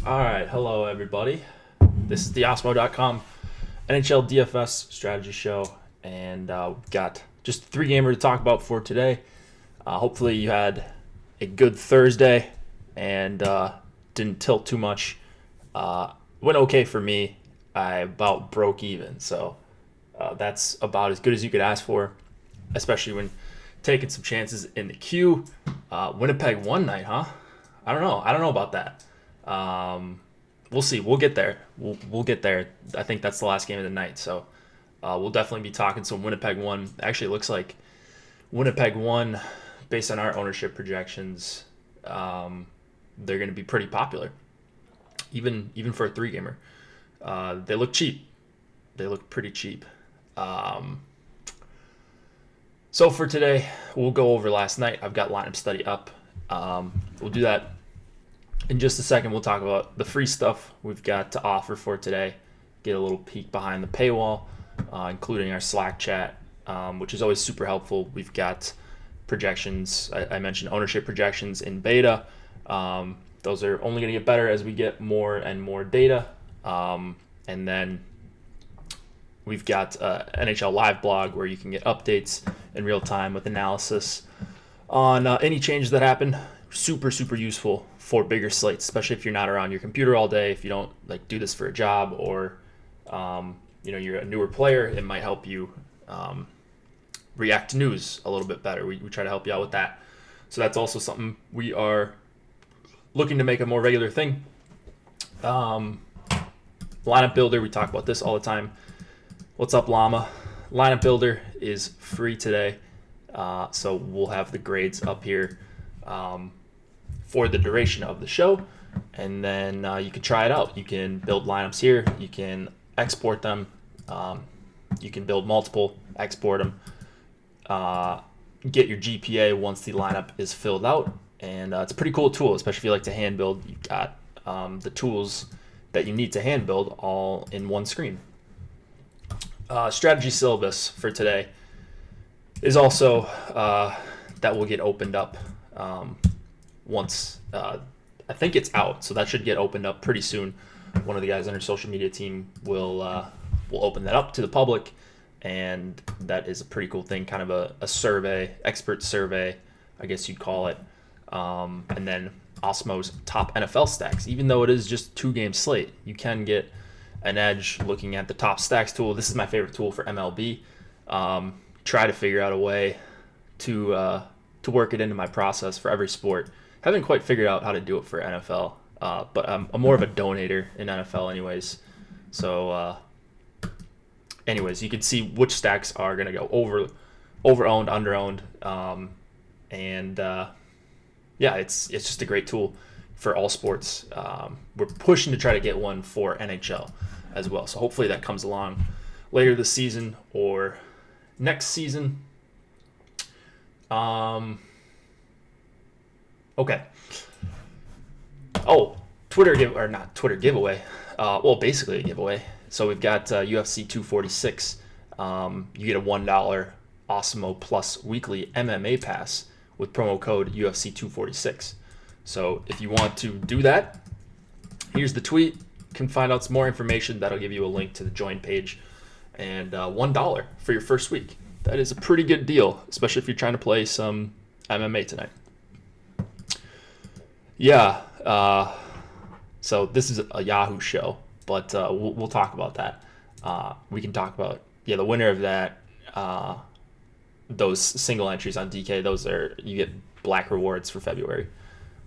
All right, hello everybody. This is the Osmo.com NHL DFS Strategy Show, and we've got just a three-gamer to talk about for today. Hopefully you had a good Thursday and didn't tilt too much. Went okay for me. I about broke even, so that's about as good as you could ask for, especially when taking some chances in the queue. Winnipeg one night, huh? I don't know about that. We'll see. We'll get there. We'll get there. I think that's the last game of the night. So we'll definitely be talking some Winnipeg one. Actually, it looks like Winnipeg one, based on our ownership projections, they're going to be pretty popular, even for a three gamer. They look cheap. They look pretty cheap. So for today, we'll go over last night. I've got lineup study up. We'll do that in just a second. We'll talk about the free stuff we've got to offer for today, get a little peek behind the paywall, including our Slack chat, which is always super helpful. We've got projections. I mentioned ownership projections in beta. Those are only going to get better as we get more and more data. And then we've got NHL Live blog where you can get updates in real time with analysis on any changes that happen. Super useful for bigger slates, especially if you're not around your computer all day. If you don't do this for a job, or you're a newer player, it might help you react to news a little bit better. We try to help you out with that. So that's also something we are looking to make a more regular thing. Lineup Builder, we talk about this all the time. What's up, Llama? Lineup Builder is free today, so we'll have the grades up here for the duration of the show, and then you can try it out. You can build lineups here. You can export them. You can build multiple, export them, get your GPA once the lineup is filled out, and it's a pretty cool tool, especially if you like to hand build. You've got the tools that you need to hand build all in one screen. Strategy syllabus for today is also that will get opened up once I think it's out, so that should get opened up pretty soon. One of the guys on our social media team will open that up to the public, and that is a pretty cool thing, kind of a survey, expert survey, I guess you'd call it. And then Osmo's top NFL stacks. Even though it is just 2-game slate, you can get an edge looking at the top stacks tool. This is my favorite tool for MLB. Try to figure out a way to work it into my process for every sport. Haven't quite figured out how to do it for NFL, but I'm more of a donator in NFL anyways. So anyways, you can see which stacks are going to go over-owned, under-owned, and yeah, it's just a great tool for all sports. We're pushing to try to get one for NHL as well, so hopefully that comes along later this season or next season. Okay. Oh, giveaway. Well, basically a giveaway. So we've got UFC 246. You get a $1 Osmo Plus weekly MMA pass with promo code UFC 246. So if you want to do that, here's the tweet. You can find out some more information. That'll give you a link to the join page, and $1 for your first week. That is a pretty good deal, especially if you're trying to play some MMA tonight. Yeah, so this is a Yahoo show, but we'll talk about that. We can talk about, the winner of that, those single entries on DK, those are, you get black rewards for February,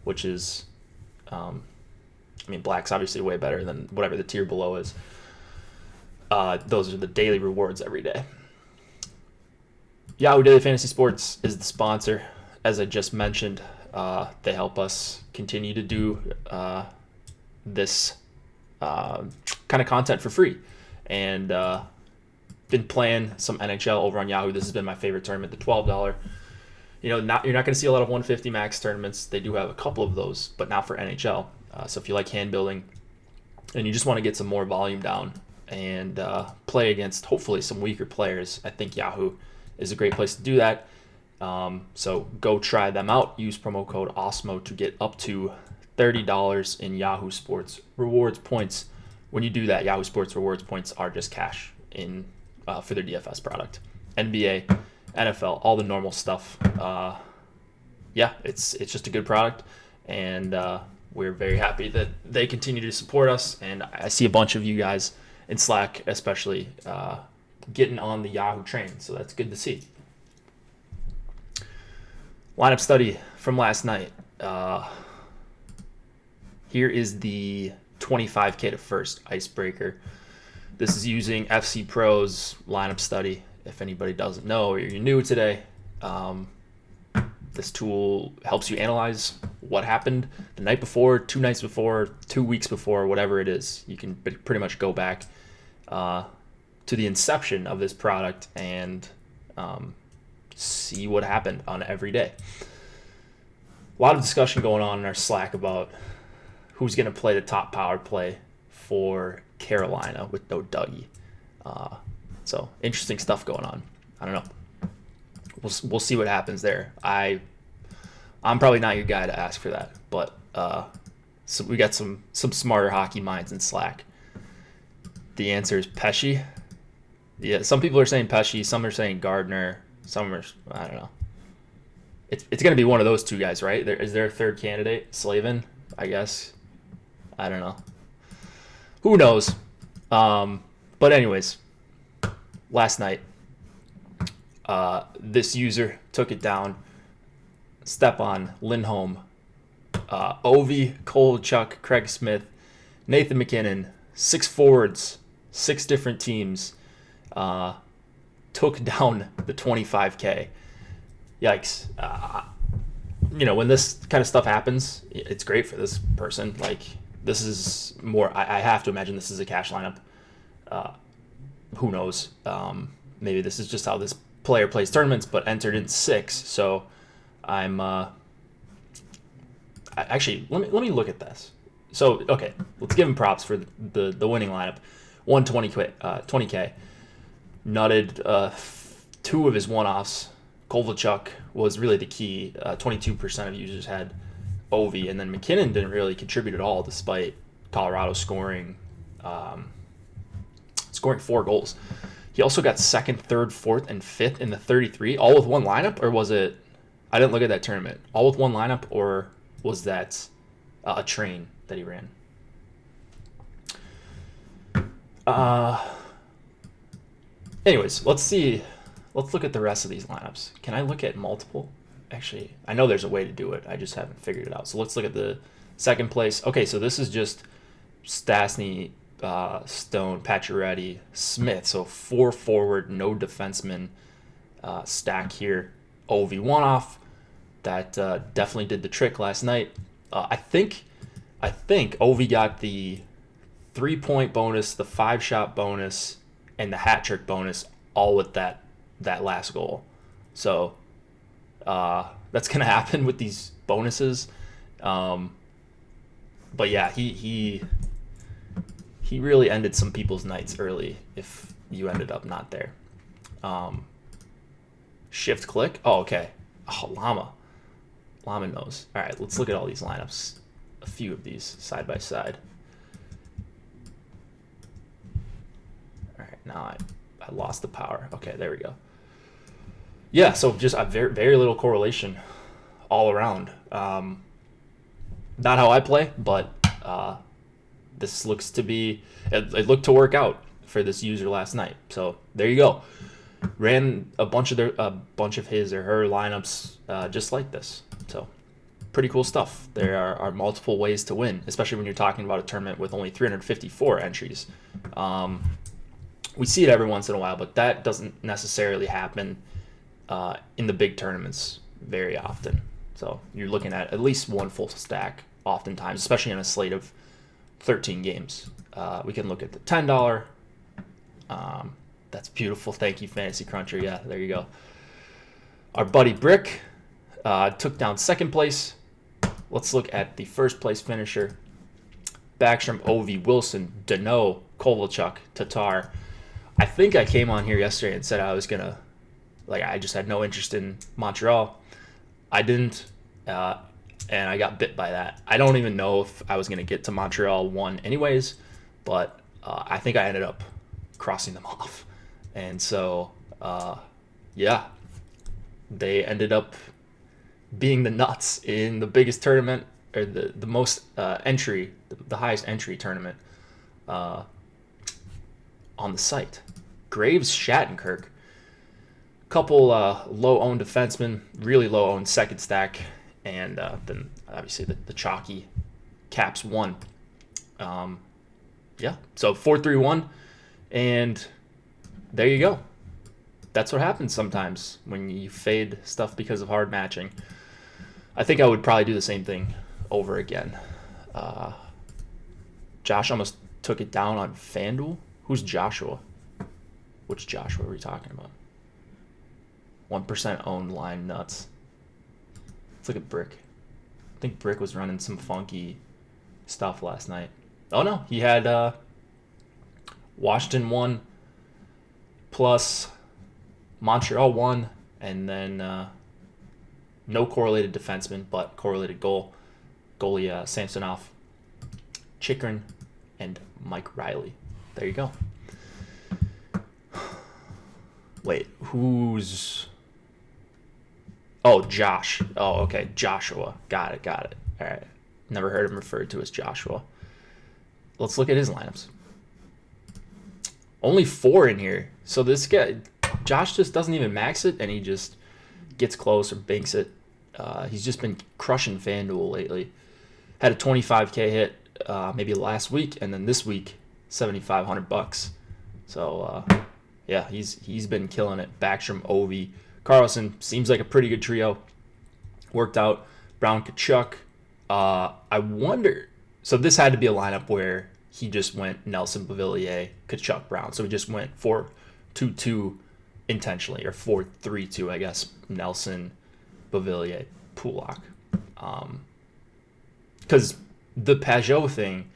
which is, black's obviously way better than whatever the tier below is. Those are the daily rewards every day. Yahoo Daily Fantasy Sports is the sponsor. As I just mentioned, they help us continue to do this kind of content for free. And been playing some NHL over on Yahoo. This has been my favorite tournament, the $12. You're not going to see a lot of 150 max tournaments. They do have a couple of those, but not for NHL. So if you like hand building and you just want to get some more volume down and play against hopefully some weaker players, I think Yahoo is a great place to do that. So go try them out. Use promo code OSMO to get up to $30 in Yahoo Sports rewards points. When you do that, Yahoo Sports rewards points are just cash in for their DFS product. NBA, NFL, all the normal stuff. It's just a good product, and we're very happy that they continue to support us. And I see a bunch of you guys in Slack, especially, getting on the Yahoo train, so that's good to see. Lineup study from last night. Here is the 25K to first icebreaker. This is using FC Pro's lineup study. If anybody doesn't know or you're new today, this tool helps you analyze what happened the night before, 2 nights before, 2 weeks before, whatever it is. You can pretty much go back to the inception of this product and see what happened on every day. A lot of discussion going on in our Slack about who's going to play the top power play for Carolina with no Dougie. So interesting stuff going on. I don't know. We'll see what happens there. I'm probably not your guy to ask for that, but so we got some smarter hockey minds in Slack. The answer is Pesci. Yeah, some people are saying Pesci, some are saying Gardner, some are, I don't know. It's going to be one of those two guys, right? Is there a third candidate? Slavin, I guess. I don't know. Who knows? But anyways, last night, this user took it down. Stepan, Lindholm, Ovi, Kovalchuk, Craig Smith, Nathan McKinnon, 6 forwards, 6 different teams, took down the 25K. Yikes. When this kind of stuff happens, it's great for this person. Like, this is more, I have to imagine this is a cash lineup. Who knows? Maybe this is just how this player plays tournaments, but entered in 6. So I'm actually, let me look at this. So, okay, let's give him props for the winning lineup. 20K. Nutted 2 of his one-offs. Kovalchuk was really the key. 22% of users had Ovi, and then McKinnon didn't really contribute at all, despite Colorado scoring 4 goals. He also got 2nd, 3rd, 4th, and 5th in the 33, all with one lineup, or was it? I didn't look at that tournament. All with one lineup, or was that a train that he ran? Anyways, let's see. Let's look at the rest of these lineups. Can I look at multiple? Actually, I know there's a way to do it. I just haven't figured it out. So let's look at the second place. Okay, so this is just Stastny, Stone, Pacioretty, Smith. So 4 forward, no defenseman stack here. Ovi one-off. That definitely did the trick last night. I think Ovi got the 3-point bonus, the 5-shot bonus, and the hat trick bonus all with that last goal. So that's gonna happen with these bonuses. But yeah, he really ended some people's nights early if you ended up not there. Shift click. Oh, okay. Oh, Llama knows. All right, let's look at all these lineups. A few of these side by side. All right, now I lost the power. Okay, there we go. Yeah, so just a very, very little correlation all around. Not how I play, but this looks to be, it looked to work out for this user last night. So there you go. Ran a bunch of his or her lineups just like this. So pretty cool stuff. There are multiple ways to win, especially when you're talking about a tournament with only 354 entries. We see it every once in a while, but that doesn't necessarily happen in the big tournaments very often. So you're looking at least one full stack oftentimes, especially in a slate of 13 games. We can look at the $10. That's beautiful. Thank you, Fantasy Cruncher. Yeah, there you go. Our buddy Brick took down second place. Let's look at the first place finisher. Backstrom, Ovi, Wilson, Deneau, Kovalchuk, Tatar. I think I came on here yesterday and said I was going to, I just had no interest in Montreal. I didn't. and I got bit by that. I don't even know if I was going to get to Montreal 1 anyways, but I think I ended up crossing them off. And so, yeah, they ended up being the nuts in the biggest tournament, or the most entry, the highest entry tournament on the site. Graves Shattenkirk. Couple low-owned defensemen, really low-owned second stack, and then obviously the chalky Caps 1. Yeah, so 4-3-1, and there you go. That's what happens sometimes when you fade stuff because of hard matching. I think I would probably do the same thing over again. Josh almost took it down on FanDuel. Who's Joshua? Which Joshua are we talking about? 1% owned line nuts. Let's look at Brick. I think Brick was running some funky stuff last night. Oh no, he had Washington 1 plus Montreal 1, and then no correlated defenseman, but correlated goalie Samsonov, Chikrin, and Mike Riley. There you go. Wait, who's... Oh, Josh. Oh, okay, Joshua. Got it. All right. Never heard him referred to as Joshua. Let's look at his lineups. Only 4 in here. So this guy, Josh, just doesn't even max it, and he just gets close or banks it. He's just been crushing FanDuel lately. Had a $25K hit maybe last week, and then this week, $7,500. So yeah, he's been killing it. Backstrom, Ovi, Carlson seems like a pretty good trio. Worked out. Brown, Kachuk. I wonder. So this had to be a lineup where he just went Nelson, Beauvillier, Kachuk, Brown. So he just went 4-2-2 intentionally, or 4-3-2, I guess. Nelson, Beauvillier, Pulak. Because the Pajot thing,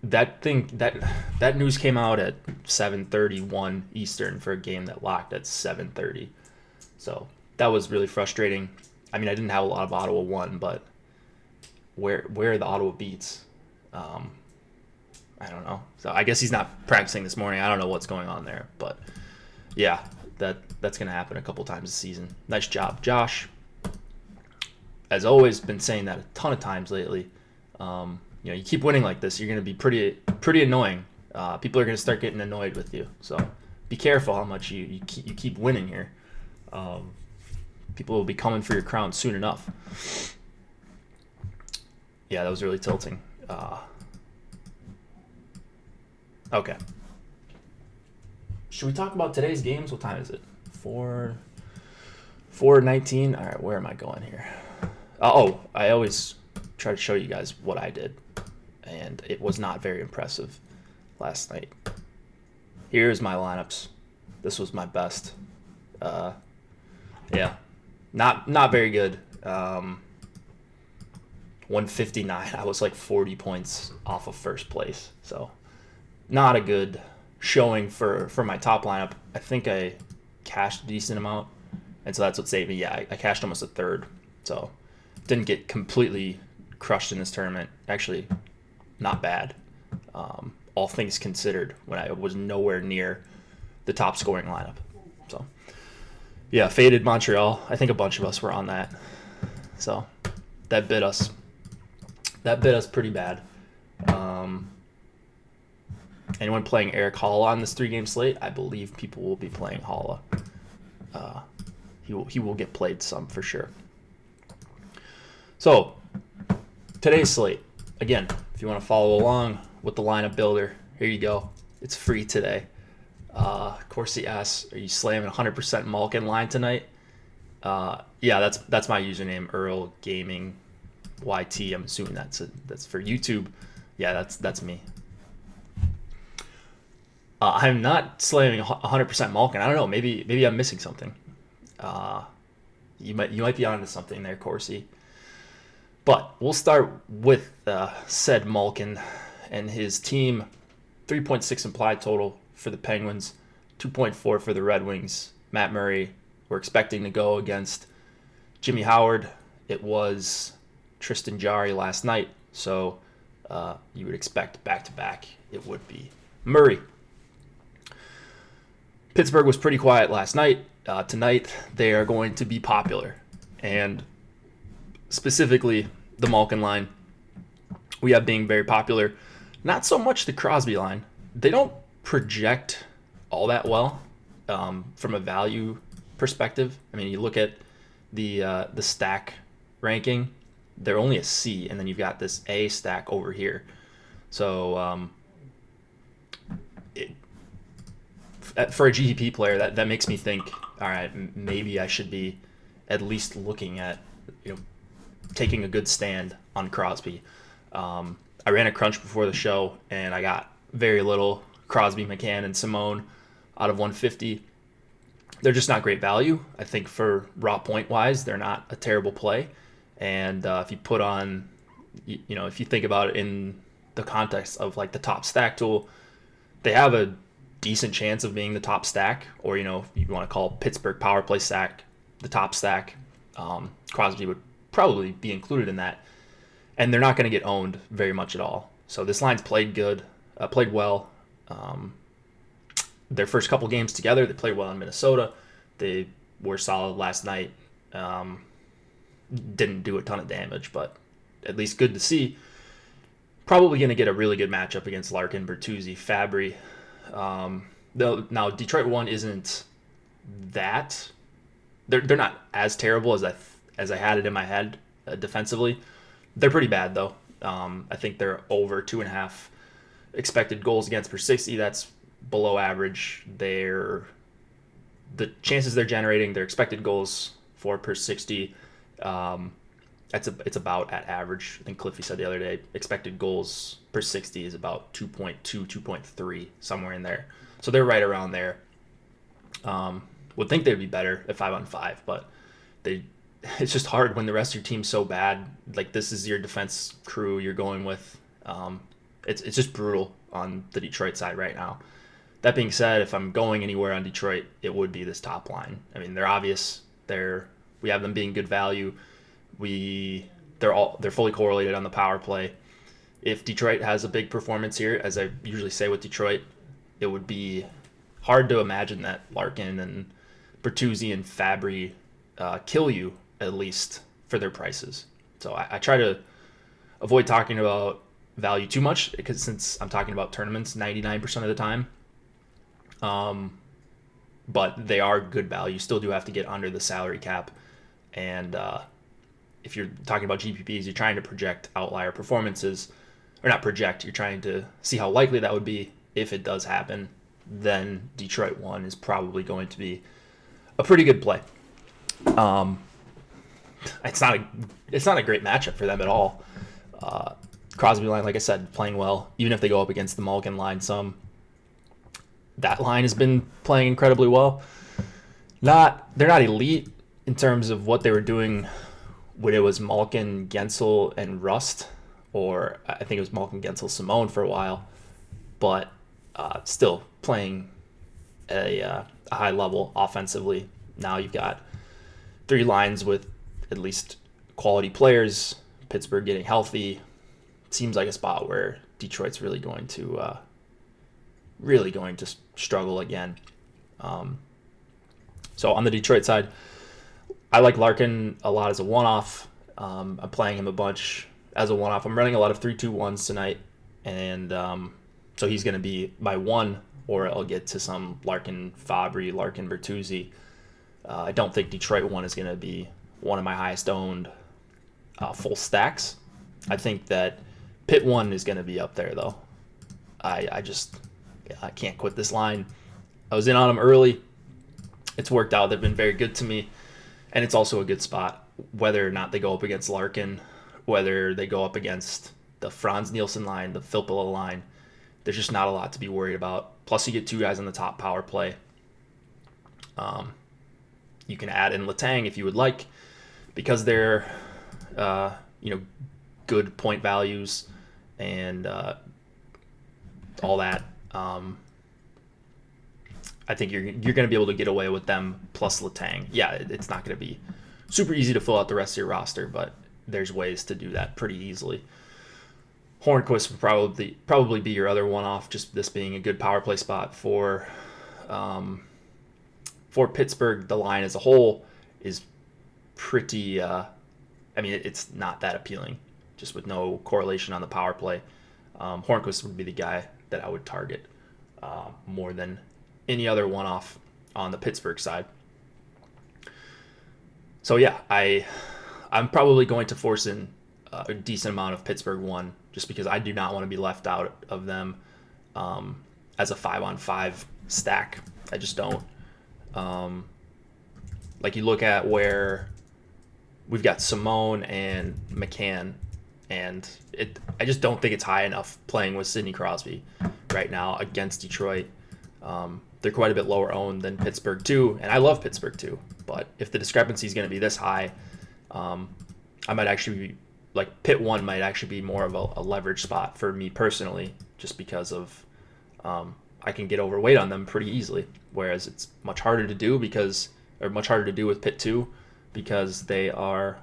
that news came out at 7:31 Eastern for a game that locked at 7:30. So that was really frustrating. I mean, I didn't have a lot of Ottawa 1, but where are the Ottawa beats? I don't know. So I guess he's not practicing this morning. I don't know what's going on there, but yeah, that's gonna happen a couple times this season. Nice job, Josh. As always, been saying that a ton of times lately. You keep winning like this, you're gonna be pretty annoying. People are gonna start getting annoyed with you. So be careful how much you keep winning here. People will be coming for your crown soon enough. Yeah, that was really tilting. Okay. Should we talk about today's games? What time is it? 4:19. All right, where am I going here? Oh, I always try to show you guys what I did, and it was not very impressive last night. Here's my lineups. This was my best. Yeah, not very good. 159. I was like 40 points off of first place, so not a good showing for my top lineup. I think I cashed a decent amount, and so that's what saved me. Yeah, I cashed almost a third, so didn't get completely crushed in this tournament. Actually, not bad. All things considered, when I was nowhere near the top scoring lineup. So yeah, faded Montreal. I think a bunch of us were on that. So that bit us. That bit us pretty bad. Anyone playing Eric Halla on this 3-game slate? I believe people will be playing Halla. He will get played some for sure. So today's slate. Again, if you want to follow along with the lineup builder, here you go. It's free today. Corsi asks, are you slamming 100% Malkin line tonight? Yeah, that's my username, Earl Gaming YT. I'm assuming that's for YouTube. Yeah, that's me. I'm not slamming 100% Malkin. I don't know. Maybe I'm missing something. You might be onto something there, Corsi. But we'll start with said Malkin and his team. 3.6 implied total for the Penguins, 2.4 for the Red Wings. Matt Murray, we're expecting to go against Jimmy Howard it was Tristan Jarry last night. So you would expect back-to-back it would be Murray. Pittsburgh was pretty quiet last night. Tonight they are going to be popular. And specifically the Malkin line, we have being very popular. Not so much the Crosby line. They don't project all that well from a value perspective. I mean, you look at the stack ranking, they're only a C, and then you've got this A stack over here. So for a GPP player, that makes me think, all right, maybe I should be at least looking at, taking a good stand on Crosby. I ran a crunch before the show, and I got very little Crosby, McCann, and Simone out of 150. They're just not great value. I think for raw point-wise, they're not a terrible play. And if you put on, if you think about it in the context of like the top stack tool, they have a decent chance of being the top stack, or, you want to call Pittsburgh power play stack the top stack. Crosby would probably be included in that. And they're not going to get owned very much at all. So this line's played well. Their first couple games together, they played well in Minnesota. They were solid last night. Didn't do a ton of damage, but at least good to see. Probably going to get a really good matchup against Larkin, Bertuzzi, Fabry. Now Detroit 1 isn't that. They're not as terrible as I had it in my head defensively. They're pretty bad though. I think they're over 2.5 expected goals against per 60. That's below average. The chances they're generating, their expected goals for per 60, it's about at average. I think Cliffy said the other day, expected goals per 60 is about 2.2, 2.3, somewhere in there. So they're right around there. Would think they'd be better at 5-on-5, but it's just hard when the rest of your team's so bad. Like, this is your defense crew you're going with. It's just brutal on the Detroit side right now. That being said, if I'm going anywhere on Detroit, it would be this top line. I mean, they're obvious. We have them being good value. They're fully correlated on the power play. If Detroit has a big performance here, as I usually say with Detroit, it would be hard to imagine that Larkin and Bertuzzi and Fabry kill you, at least for their prices. So I try to avoid talking about value too much, because since I'm talking about tournaments 99% of the time, but they are good value. You still do have to get under the salary cap, and if you're talking about GPPs, you're trying to project outlier performances, or not project, you're trying to see how likely that would be. If it does happen, then Detroit 1 is probably going to be a pretty good play. It's not a great matchup for them at all. Crosby line, like I said, playing well. Even if they go up against the Malkin line, that line has been playing incredibly well. They're not elite in terms of what they were doing when it was Malkin, Gensel, and Rust, or I think it was Malkin, Gensel, Simone for a while, but still playing at a high level offensively. Now you've got 3 lines with at least quality players. Pittsburgh getting healthy. Seems like a spot where Detroit's really going to struggle again. So on the Detroit side, I like Larkin a lot as a one-off. I'm playing him a bunch as a one-off. I'm running a lot of 3-2-1s tonight, and so he's going to be my one, or I'll get to some Larkin Fabry, Larkin Bertuzzi. I don't think Detroit 1 is going to be one of my highest owned full stacks. I think that Pitt 1 is going to be up there, though. I can't quit this line. I was in on them early. It's worked out. They've been very good to me. And it's also a good spot, whether or not they go up against Larkin, whether they go up against the Franz Nielsen line, the Filppula line. There's just not a lot to be worried about. Plus, you get 2 guys on the top power play. You can add in Letang if you would like, because they're good point values and all that. I think you're going to be able to get away with them plus Letang. Yeah, it's not going to be super easy to fill out the rest of your roster, but there's ways to do that pretty easily. Hornquist would probably be your other one-off, just this being a good power play spot for Pittsburgh. The line as a whole is pretty, it's not that appealing, just with no correlation on the power play. Hornquist would be the guy that I would target more than any other one-off on the Pittsburgh side. So yeah, I'm probably going to force in a decent amount of Pittsburgh 1 just because I do not want to be left out of them as a 5-on-5 stack. I just don't. You look at where we've got Simone and McCann, and I just don't think it's high enough playing with Sidney Crosby right now against Detroit. They're quite a bit lower owned than Pittsburgh too, and I love Pittsburgh too. But if the discrepancy is going to be this high, I might actually be Pitt 1 might actually be more of a leverage spot for me personally, just because of I can get overweight on them pretty easily, whereas it's much harder to do with Pitt 2 because they are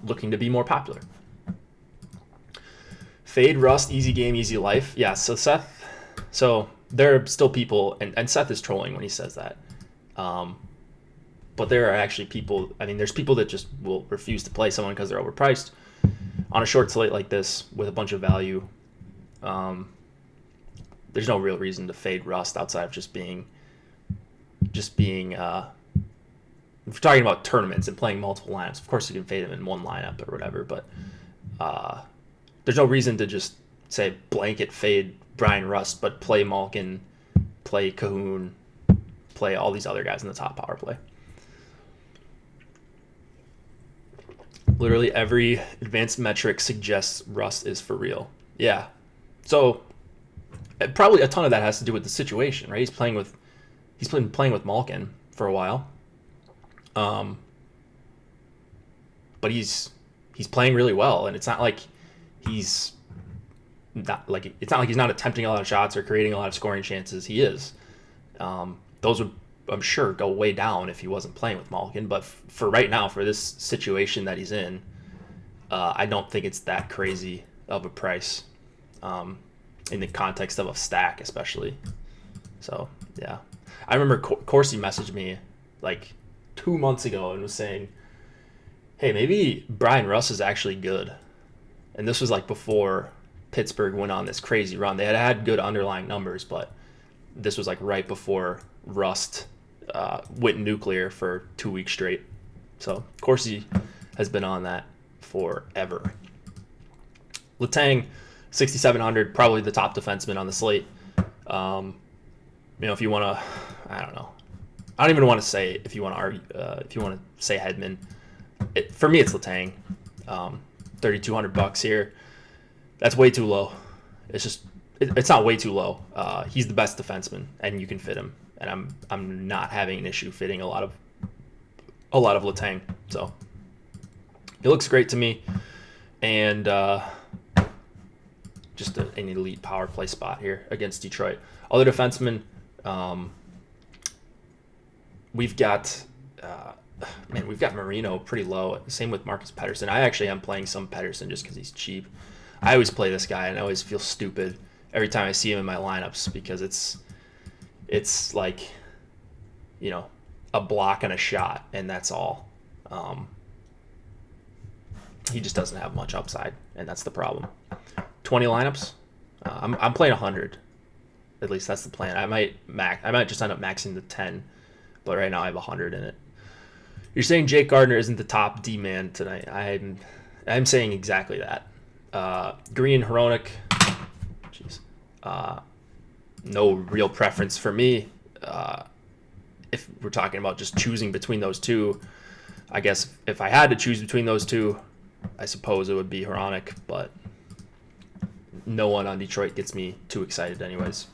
looking to be more popular. Fade Rust, easy game, easy life. Yeah, so there are still people, and Seth is trolling when he says that. But there are actually people, there's people that just will refuse to play someone because they're overpriced. On a short slate like this with a bunch of value, there's no real reason to fade Rust outside of just being if you're talking about tournaments and playing multiple lineups, of course you can fade him in one lineup or whatever, but there's no reason to just say blanket fade Brian Rust, but play Malkin, play Cahoon, play all these other guys in the top power play. Literally every advanced metric suggests Rust is for real. Yeah. So probably a ton of that has to do with the situation, right? He's been playing with Malkin for a while. But he's playing really well, and it's not like he's not attempting a lot of shots or creating a lot of scoring chances. He is. Those would, I'm sure, go way down if he wasn't playing with Malkin. But for right now, for this situation that he's in, I don't think it's that crazy of a price in the context of a stack, especially. So, yeah. I remember Corsi messaged me 2 months ago and was saying, hey, maybe Brian Rust is actually good. And this was before Pittsburgh went on this crazy run. They had good underlying numbers, but this was right before Rust went nuclear for 2 weeks straight. So Corsi has been on that forever. Letang, 6,700, probably the top defenseman on the slate. If you want to, I don't know. I don't even want to say if you want to argue, if you want to say Hedman. For me, it's Letang. $3,200 here. That's way too low. It's not way too low. He's the best defenseman, and you can fit him. And I'm not having an issue fitting a lot of Letang. So he looks great to me, and just an elite power play spot here against Detroit. Other defensemen, we've got Marino pretty low. Same with Marcus Pettersson. I actually am playing some Pettersson just because he's cheap. I always play this guy, and I always feel stupid every time I see him in my lineups because it's a block and a shot, and that's all. He just doesn't have much upside, and that's the problem. 20 lineups. I'm playing 100. At least that's the plan. I might just end up maxing the 10, but right now I have 100 in it. You're saying Jake Gardiner isn't the top D man tonight. I'm saying exactly that. Green, Hronik. Jeez. No real preference for me. If we're talking about just choosing between those two, I guess if I had to choose between those two, I suppose it would be Hronik, but no one on Detroit gets me too excited anyways.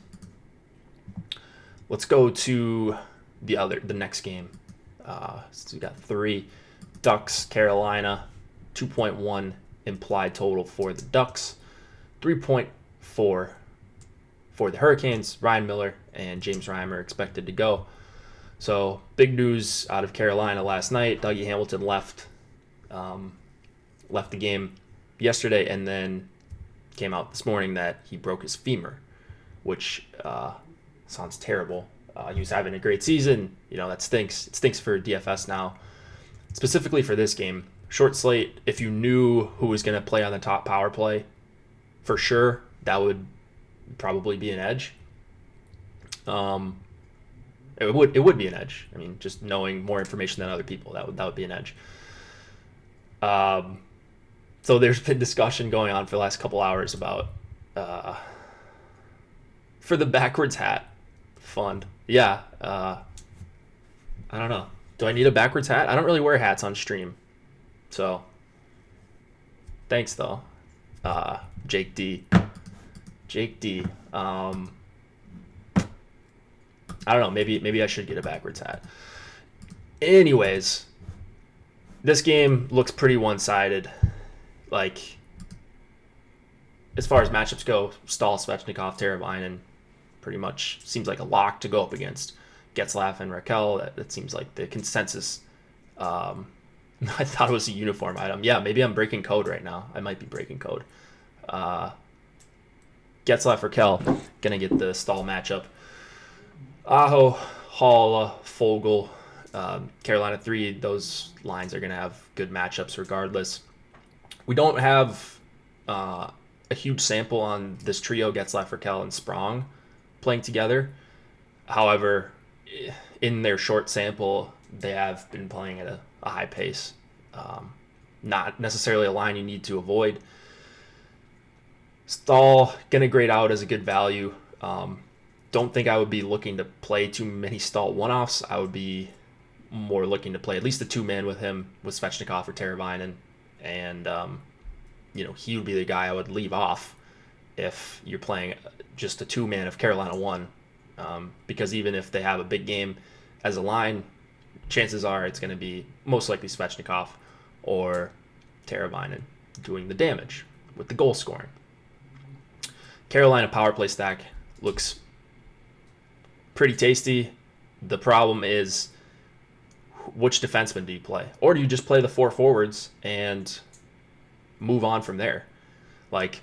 Let's go to the next game. So we got 3. Ducks, Carolina, 2.1 implied total for the Ducks, 3.4 for the Hurricanes. Ryan Miller and James Reimer expected to go. So big news out of Carolina last night. Dougie Hamilton left the game yesterday, and then came out this morning that he broke his femur, which sounds terrible. He was having a great season. That stinks. It stinks for DFS now, specifically for this game. Short slate, if you knew who was going to play on the top power play, for sure, that would probably be an edge. It would be an edge. I mean, just knowing more information than other people, that would be an edge. So there's been discussion going on for the last couple hours about for the backwards hat fund. Yeah, I don't know. Do I need a backwards hat? I don't really wear hats on stream, so thanks though, Jake D. I don't know. Maybe I should get a backwards hat. Anyways, this game looks pretty one-sided. Like, as far as matchups go, Stahl, Svechnikov, Teravainen pretty much seems like a lock to go up against Getzlaf and Raquel. That seems like the consensus. I thought it was a uniform item. Yeah, maybe I'm breaking code right now. I might be breaking code. Getzlaf, Raquel, gonna get the Stahl matchup. Aho, Hall, Fogle, Carolina 3, those lines are going to have good matchups regardless. We don't have a huge sample on this trio, Getzlaf, Raquel, and Sprong playing together. However, in their short sample, they have been playing at a high pace. Not necessarily a line you need to avoid. Stahl going to grade out as a good value. Don't think I would be looking to play too many Stahl one-offs. I would be more looking to play at least a two-man with him, with Svechnikov or Teravainen. And, he would be the guy I would leave off if you're playing just a two-man of Carolina 1. Because even if they have a big game as a line, chances are it's going to be most likely Svechnikov or Teravainen doing the damage with the goal scoring. Carolina power play stack looks pretty tasty. The problem is, which defenseman do you play? Or do you just play the four forwards and move on from there? Like,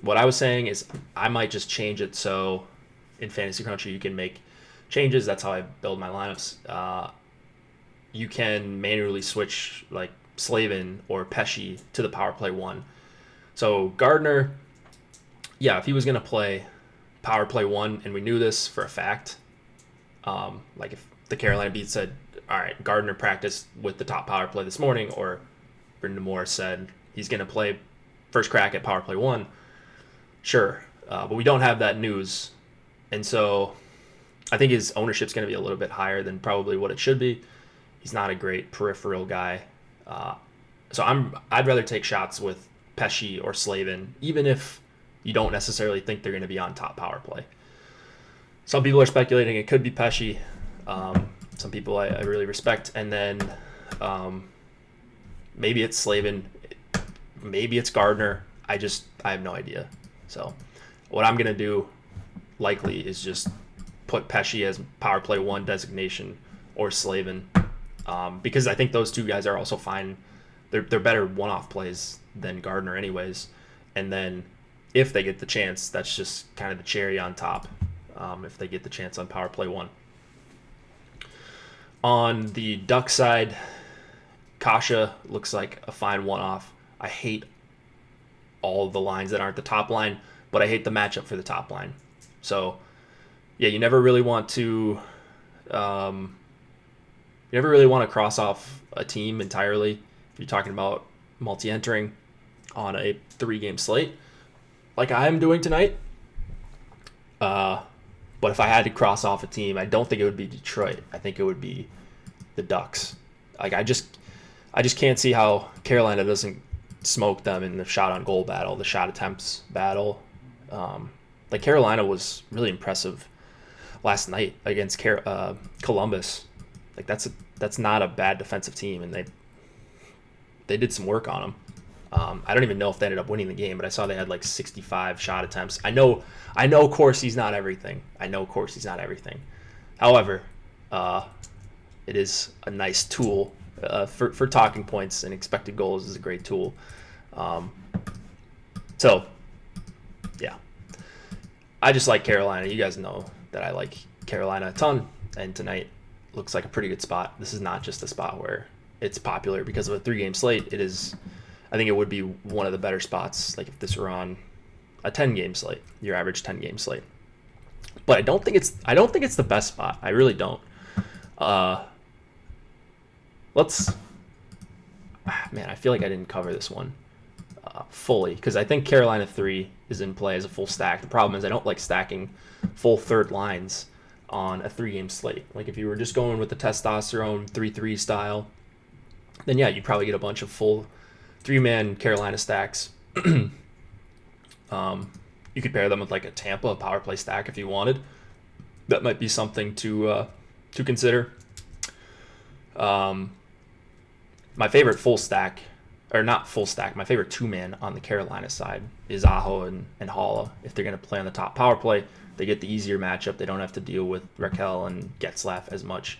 what I was saying is I might just change it so in Fantasy Cruncher you can make changes. That's how I build my lineups. You can manually switch like Slavin or Pesci to the power play 1. So Gardner, yeah, if he was going to play power play 1 and we knew this for a fact, like if the Carolina Beat said, all right, Gardner practiced with the top power play this morning, or Brendan Moore said he's going to play first crack at power play 1, sure. But we don't have that news. And so I think his ownership's going to be a little bit higher than probably what it should be. He's not a great peripheral guy. So I'd rather take shots with Pesci or Slavin, even if you don't necessarily think they're going to be on top power play. Some people are speculating it could be Pesci. Some people I really respect. And then maybe it's Slavin. Maybe it's Gardner. I have no idea. So what I'm going to do likely is just put Pesci as power play 1 designation or Slavin, because I think those two guys are also fine. They're better one-off plays than Gardner anyways. And then if they get the chance, that's just kind of the cherry on top, if they get the chance on power play 1. On the Duck side, Kasha looks like a fine one-off. I hate all the lines that aren't the top line, but I hate the matchup for the top line. So, yeah, you never really want to cross off a team entirely if you're talking about multi-entering on a 3-game slate like I am doing tonight. But if I had to cross off a team, I don't think it would be Detroit. I think it would be the Ducks. Like I just can't see how Carolina doesn't smoke them in the shot on goal battle, the shot attempts battle. Like Carolina was really impressive last night against Columbus. Like that's not a bad defensive team, and they did some work on them. I don't even know if they ended up winning the game, but I saw they had like 65 shot attempts. I know Corsi's not everything. However, it is a nice tool for talking points, and expected goals is a great tool. So, yeah. I just like Carolina. You guys know that I like Carolina a ton, and tonight looks like a pretty good spot. This is not just a spot where it's popular because of a 3-game slate. It is, I think it would be one of the better spots, like if this were on a 10-game slate, your average 10-game slate. But I don't think it's the best spot. I really don't. I feel like I didn't cover this one fully, because I think Carolina 3 is in play as a full stack. The problem is I don't like stacking full third lines on a 3-game slate. Like if you were just going with the testosterone 3-3 style, then yeah, you'd probably get a bunch of full 3-man Carolina stacks. You could pair them with like a Tampa power play stack if you wanted. That might be something to consider. My favorite full stack, or not full stack, my favorite 2-man on the Carolina side is Aho and Haula. If they're going to play on the top power play, they get the easier matchup. They don't have to deal with Raquel and Getzlaff as much.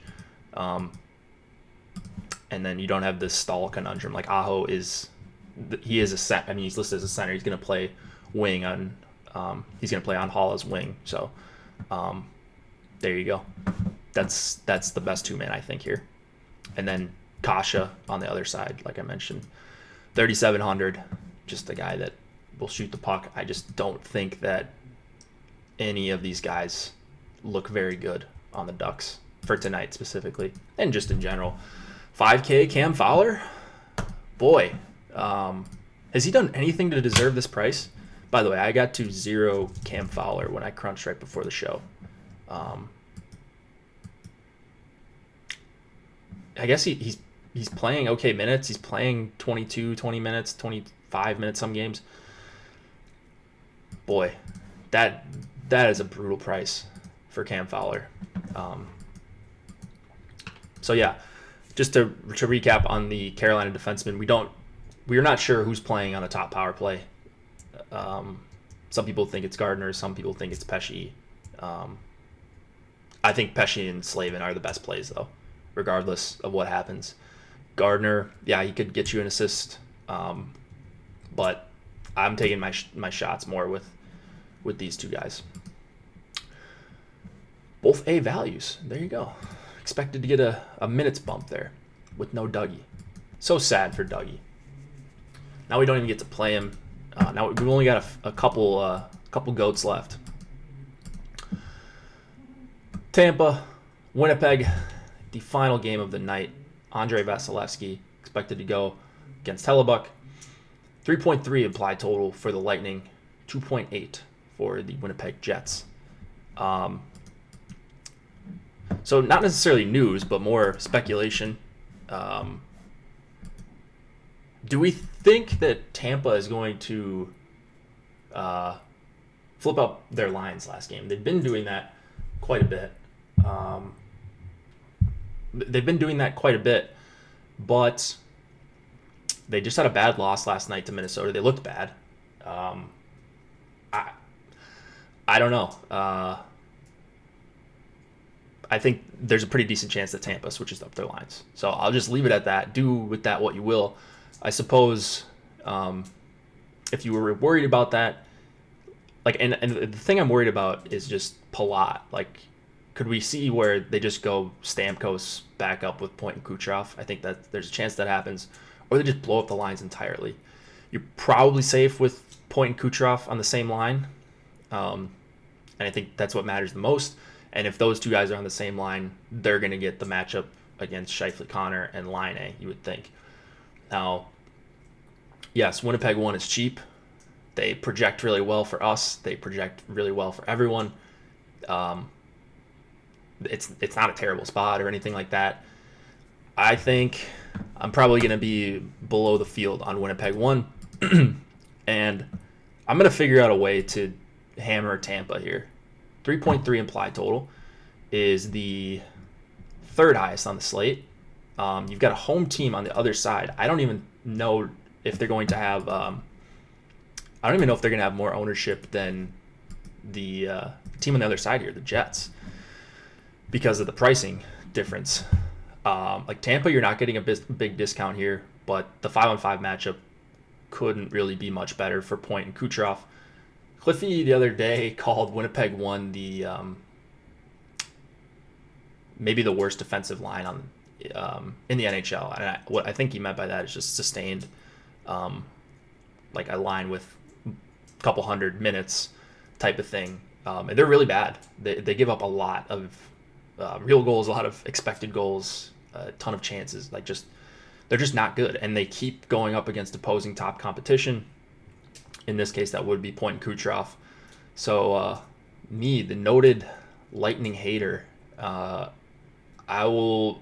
And then you don't have this stall conundrum. Like Aho he's listed as a center. He's going to play wing on, he's going to play on Haula's wing. So there you go. That's the best 2-man, I think, here. And then Kasha on the other side, like I mentioned, 3,700, just a guy that will shoot the puck. I just don't think that any of these guys look very good on the Ducks for tonight specifically, and just in general. 5K Cam Fowler, boy, has he done anything to deserve this price? By the way, I got to 0 Cam Fowler when I crunched right before the show. I guess he's playing okay minutes. He's playing 20 minutes, 25 minutes some games. Boy, that is a brutal price for Cam Fowler. So yeah, just to recap on the Carolina defenseman, we're not sure who's playing on the top power play. Some people think it's Gardner, some people think it's Pesce. I think Pesce and Slavin are the best plays though, regardless of what happens. Gardner, yeah, he could get you an assist, but I'm taking my shots more with these two guys. Both A values. There you go. Expected to get a minutes bump there with no Dougie. So sad for Dougie. Now we don't even get to play him. Now we've only got a couple goats left. Tampa, Winnipeg, the final game of the night. Andrei Vasilevsky expected to go against Hellebuck. 3.3 implied total for the Lightning. 2.8 for the Winnipeg Jets. So not necessarily news, but more speculation. Do we think that Tampa is going to flip up their lines last game? They've been doing that quite a bit. But they just had a bad loss last night to Minnesota. They looked bad. I don't know. I think there's a pretty decent chance that Tampa switches up their lines. So I'll just leave it at that. Do with that what you will. I suppose if you were worried about that, like, and the thing I'm worried about is just Palat. Like, could we see where they just go Stamkos back up with Point and Kucherov? I think that there's a chance that happens. Or they just blow up the lines entirely. You're probably safe with Point and Kucherov on the same line. And I think that's what matters the most. And if those two guys are on the same line, they're going to get the matchup against Scheifele, Connor, and Laine, you would think. Now, yes, Winnipeg 1 is cheap. They project really well for us. They project really well for everyone. It's not a terrible spot or anything like that. I think I'm probably going to be below the field on Winnipeg 1. And I'm going to figure out a way to hammer Tampa here. 3.3 implied total is the third highest on the slate. You've got a home team on the other side. I don't even know if they're going to have more ownership than the team on the other side here, the Jets, because of the pricing difference. Like Tampa, you're not getting a big discount here, but the 5-on-5 matchup couldn't really be much better for Point and Kucherov. Cliffy the other day called Winnipeg 1 the maybe the worst defensive line on in the NHL, and what I think he meant by that is just sustained, like a line with a couple hundred minutes type of thing, and they're really bad. They give up a lot of real goals, a lot of expected goals, a ton of chances. They're just not good, and they keep going up against opposing top competition. In this case, that would be Point and Kucherov. So me, the noted Lightning hater, I will,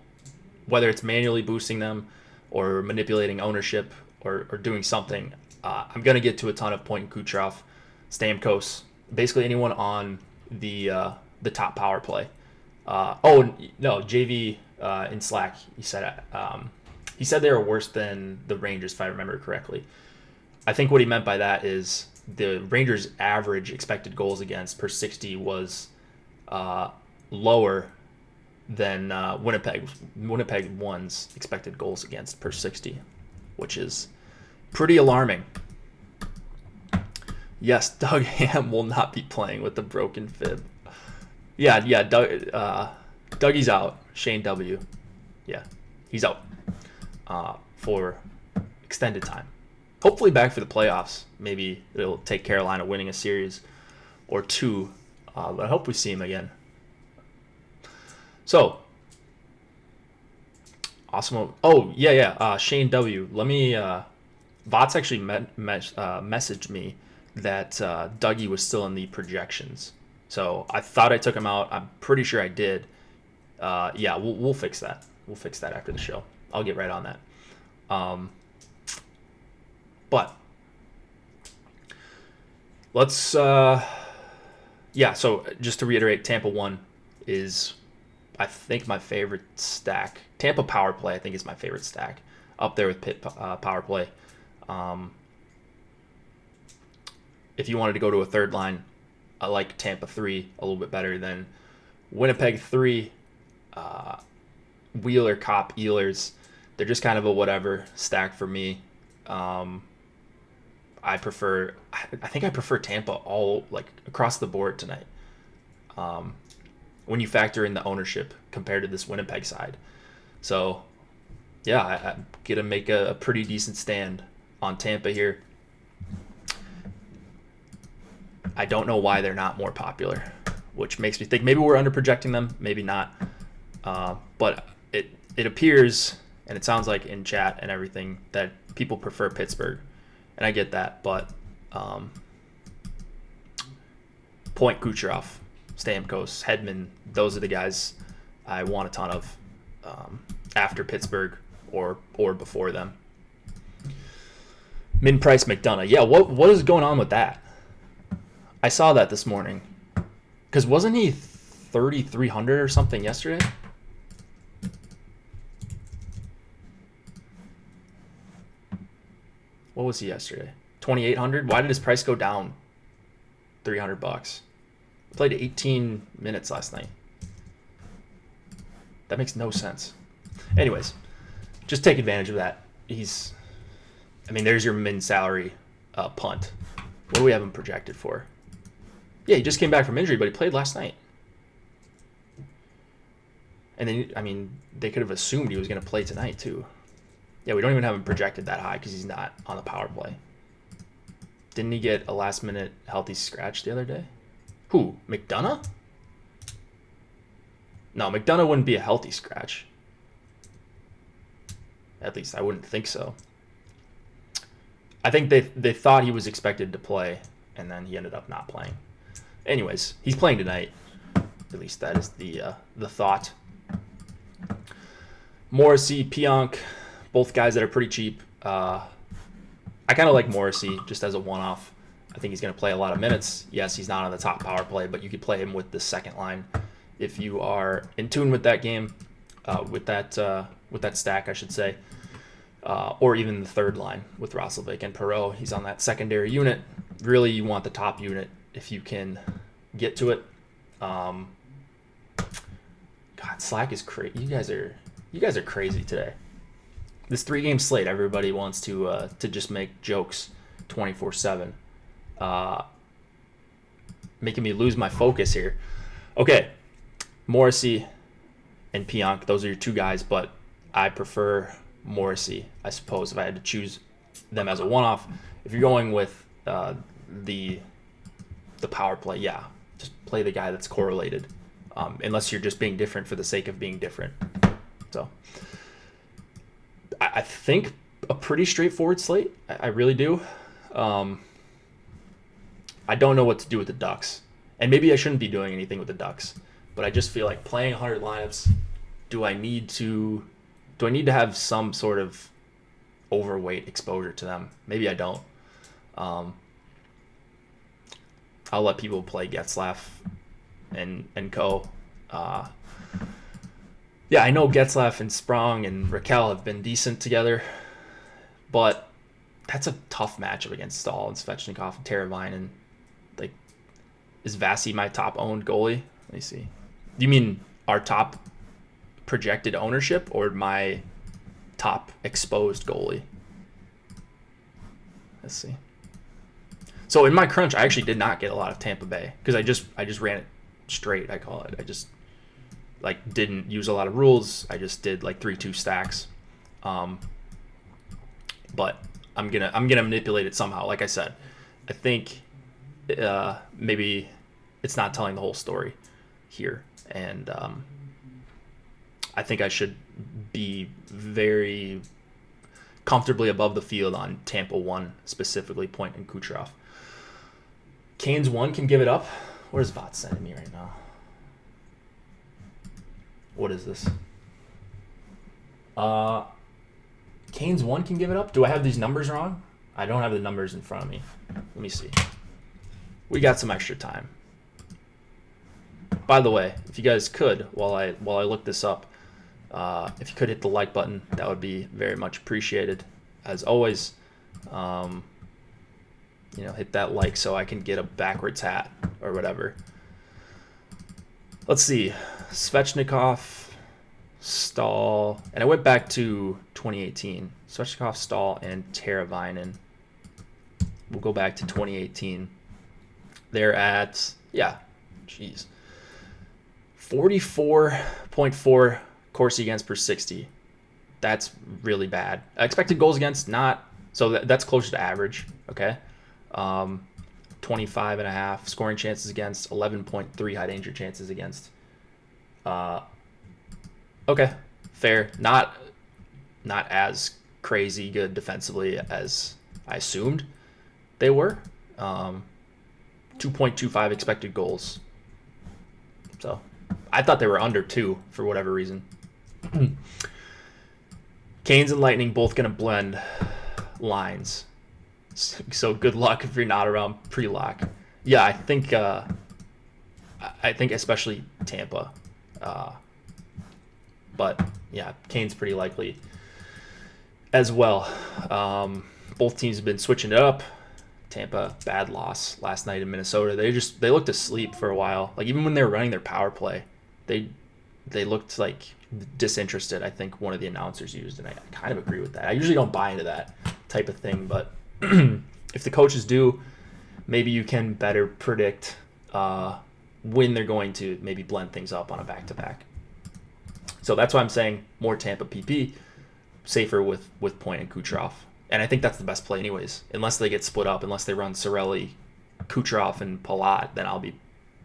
whether it's manually boosting them or manipulating ownership or doing something, I'm going to get to a ton of Point and Kucherov, Stamkos, basically anyone on the top power play. JV in Slack, he said they were worse than the Rangers, if I remember correctly. I think what he meant by that is the Rangers' average expected goals against per 60 was lower than Winnipeg 1's expected goals against per 60, which is pretty alarming. Yes, Doug Ham will not be playing with the broken fib. Yeah, Dougie's out. Shane W. Yeah, he's out for extended time. Hopefully back for the playoffs. Maybe it'll take Carolina winning a series or two, but I hope we see him again. So, awesome. Oh, yeah. Shane W. Let me, Vots actually messaged me that Dougie was still in the projections. So I thought I took him out. I'm pretty sure I did. We'll fix that. We'll fix that after the show. I'll get right on that. But let's, so just to reiterate, Tampa 1 is, I think, my favorite stack. Tampa power play, I think, is my favorite stack. Up there with Pitt power play. If you wanted to go to a third line, I like Tampa 3 a little bit better than Winnipeg 3. Wheeler, Cop, Ehlers, they're just kind of a whatever stack for me. I think I prefer Tampa all, like, across the board tonight. When you factor in the ownership compared to this Winnipeg side. So, yeah, I'm going to make a pretty decent stand on Tampa here. I don't know why they're not more popular, which makes me think maybe we're under-projecting them, maybe not. But it appears, and it sounds like in chat and everything, that people prefer Pittsburgh. And I get that, but Point, Kucherov, Stamkos, Hedman, those are the guys I want a ton of after Pittsburgh or before them. Min-price McDonough. Yeah, what is going on with that? I saw that this morning. Because wasn't he 3,300 or something yesterday? What was he yesterday? 2,800? Why did his price go down $300? Played 18 minutes last night. That makes no sense. Anyways, just take advantage of that. There's your min salary punt. What do we have him projected for? Yeah, he just came back from injury, but he played last night. And then, they could have assumed he was going to play tonight, too. Yeah, we don't even have him projected that high because he's not on the power play. Didn't he get a last-minute healthy scratch the other day? Who? McDonough? No, McDonough wouldn't be a healthy scratch. At least I wouldn't think so. I think they thought he was expected to play, and then he ended up not playing. Anyways, he's playing tonight. At least that is the thought. Morrissey, Pionk, both guys that are pretty cheap. I kind of like Morrissey just as a one-off. I think he's going to play a lot of minutes. Yes, he's not on the top power play, but you could play him with the second line if you are in tune with that game, with that stack, I should say, or even the third line with Roslovic and Perreault. He's on that secondary unit. Really, you want the top unit if you can get to it. God, Slack is crazy. You guys are crazy today. This 3-game slate, everybody wants to just make jokes 24/7, making me lose my focus here. Okay, Morrissey and Pionk, those are your two guys, but I prefer Morrissey, I suppose, if I had to choose them as a one-off. If you're going with the power play, yeah, just play the guy that's correlated, unless you're just being different for the sake of being different. So I think a pretty straightforward slate. I really do. I don't know what to do with the Ducks, and maybe I shouldn't be doing anything with the Ducks, but I just feel like playing 100 lineups. Do I need to have some sort of overweight exposure to them? Maybe I don't. I'll let people play Getzlaf and co. Yeah, I know Getzlaf and Sprong and Raquel have been decent together, but that's a tough matchup against Stahl and Svechnikov and Teravainen. Like, is Vasi my top owned goalie? Let me see. Do you mean our top projected ownership or my top exposed goalie? Let's see. So in my crunch, I actually did not get a lot of Tampa Bay because I just ran it straight. I call it. I just didn't use a lot of rules. I just did 3-2 stacks. But I'm gonna manipulate it somehow. Like I said, I think maybe it's not telling the whole story here, and I think I should be very comfortably above the field on Tampa 1, specifically Point and Kucherov. Canes 1 can give it up. Where's Vot sending me right now? What is this? Canes 1 can give it up. Do I have these numbers wrong? I don't have the numbers in front of me. Let me see. We got some extra time. By the way, if you guys could, while I look this up, if you could hit the like button, that would be very much appreciated. As always, hit that like so I can get a backwards hat or whatever. Let's see. Svechnikov, Stahl, and I went back to 2018. Svechnikov, Stahl, and Teravainen. We'll go back to 2018. They're at, 44.4 Corsi against per 60. That's really bad. Expected goals against, not. So that's closer to average, okay? 25.5 scoring chances against, 11.3 high danger chances against. Okay, fair. Not as crazy good defensively as I assumed they were. 2.25 expected goals. So I thought they were under 2 for whatever reason. Canes and Lightning both going to blend lines. So good luck if you're not around pre-lock. Yeah, I think especially Tampa. But yeah, Canes pretty likely as well. Both teams have been switching it up. Tampa, bad loss last night in Minnesota. They looked asleep for a while. Even when they were running their power play, they looked disinterested, I think one of the announcers used, and I kind of agree with that. I usually don't buy into that type of thing, but if the coaches do, maybe you can better predict when they're going to maybe blend things up on a back-to-back. So that's why I'm saying more Tampa PP, safer with Point and Kucherov. And I think that's the best play anyways. Unless they get split up, unless they run Cirelli, Kucherov, and Palat, then I'll be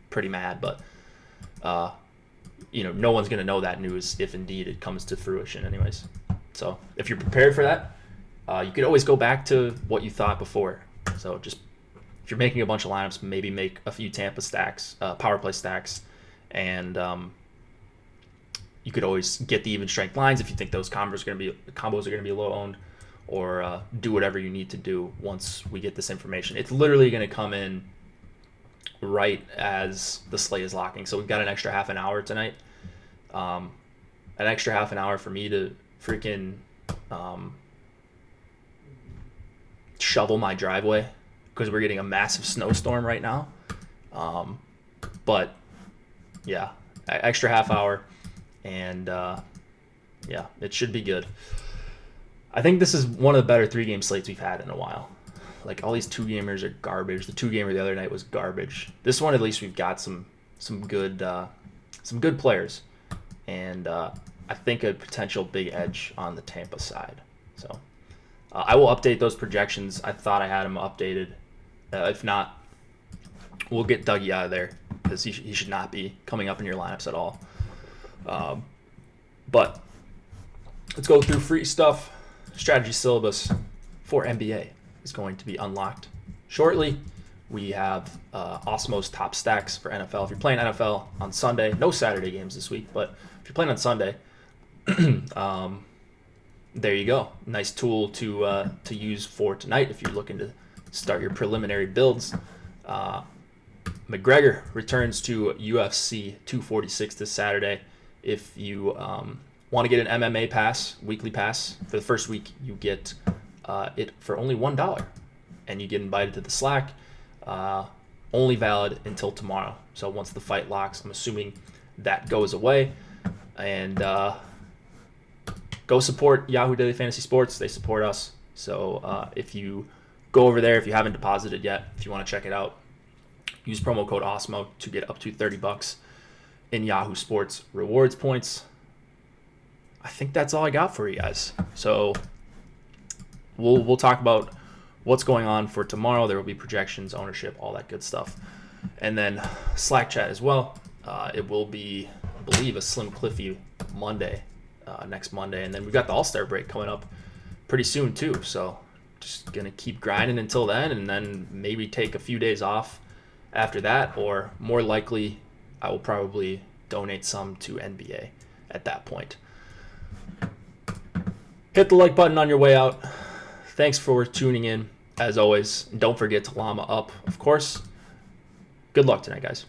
pretty mad. But, no one's going to know that news if indeed it comes to fruition anyways. So if you're prepared for that, you could always go back to what you thought before. So just if you're making a bunch of lineups, maybe make a few Tampa stacks, power play stacks, and you could always get the even strength lines if you think those combos are going to be low owned, or do whatever you need to do once we get this information. It's literally going to come in right as the slate is locking. So we've got an extra half an hour tonight. An extra half an hour for me to freaking shovel my driveway because we're getting a massive snowstorm right now. But yeah, extra half hour. And yeah, it should be good. I think this is one of the better 3-game slates we've had in a while. Like, all these 2-gamers are garbage. The 2-gamer the other night was garbage. This one, at least, we've got some good players, and I think a potential big edge on the Tampa side. So I will update those projections. I thought I had them updated. If not, we'll get Dougie out of there, because he should not be coming up in your lineups at all. But let's go through free stuff. Strategy syllabus for NBA is going to be unlocked shortly. We have Osmo's top stacks for NFL. If you're playing NFL on Sunday, no Saturday games this week, but if you're playing on Sunday, there you go. Nice tool to use for tonight if you're looking to start your preliminary builds. McGregor returns to UFC 246 this Saturday. If you want to get an MMA pass, weekly pass, for the first week, you get it for only $1, and you get invited to the Slack. Only valid until tomorrow. So once the fight locks, I'm assuming that goes away. And go support Yahoo Daily Fantasy Sports. They support us. So if you go over there, if you haven't deposited yet, if you want to check it out, use promo code OSMO to get up to $30 in Yahoo Sports rewards points. I think that's all I got for you guys. So we'll talk about what's going on for tomorrow. There will be projections, ownership, all that good stuff. And then Slack chat as well. It will be, I believe, a Slim Cliffy Monday, next Monday. And then we've got the All-Star break coming up pretty soon too. So just going to keep grinding until then, and then maybe take a few days off after that. Or more likely, I will probably donate some to NBA at that point. Hit the like button on your way out. Thanks for tuning in, as always. And don't forget to llama up, of course. Good luck tonight, guys.